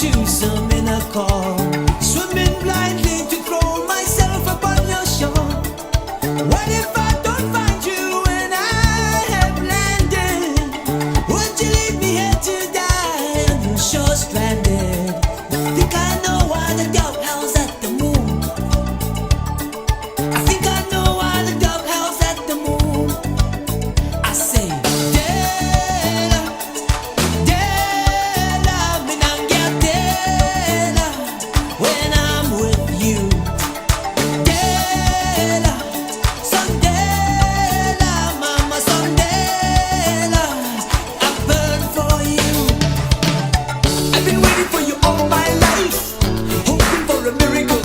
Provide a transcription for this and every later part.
to some inner call, swimming blindly to throw myself upon your shore. What if I don't find you when I have landed? Would you leave me here to die on your shore stranded? Think I know why the dog howls at the moon. I think I know why the dog howls at the moon. I say, Dela, Dela, minangya Dela, when I'm with you. Dela, Sondela, mama Sondela, I burn for you. I've been waiting for you all my life, hoping for a miracle.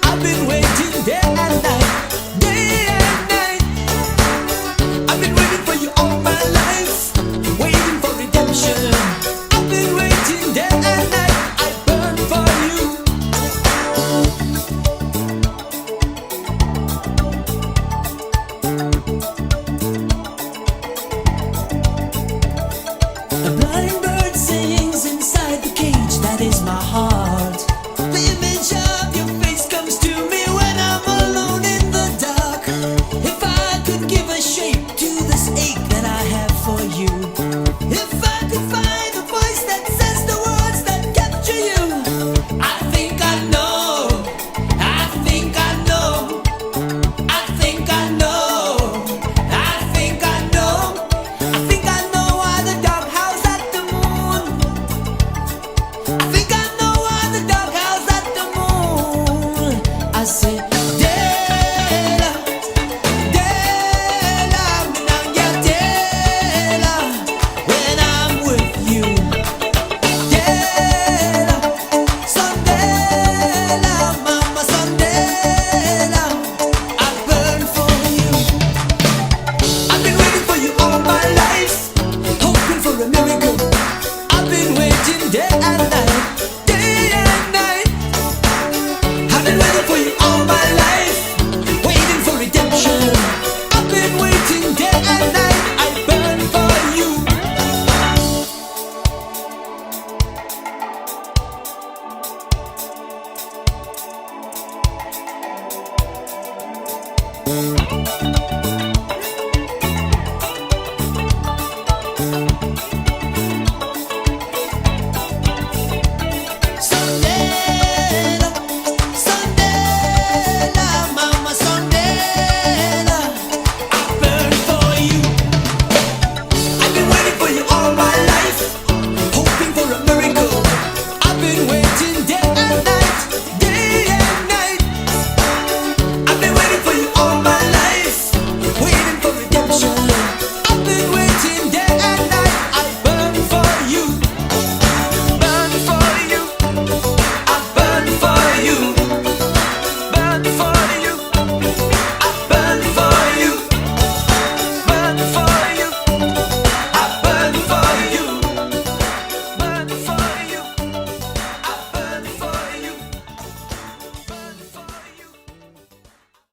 I've been waiting day and night, day and night. I've been waiting for you all my life, waiting for redemption. I've been waiting day and night, I burn for you. A blind bird sings inside the cage, that is my heart. The image of your face comes to me when I'm alone in the dark. If I could give a shape to this ache that I have for you, if I could find a voice that says the words that capture you, I think I know, I think I know, I think I know, I think I know, I think I know why the dog howls at the moon. I think I know why the dog howls at the moon. I say, Dela, Dela, minangya Dela, when I'm with you. Dela, Sondela, mama Sondela, I burn for you. I've been waiting for you all my life, hoping for a miracle. I've been waiting day and night.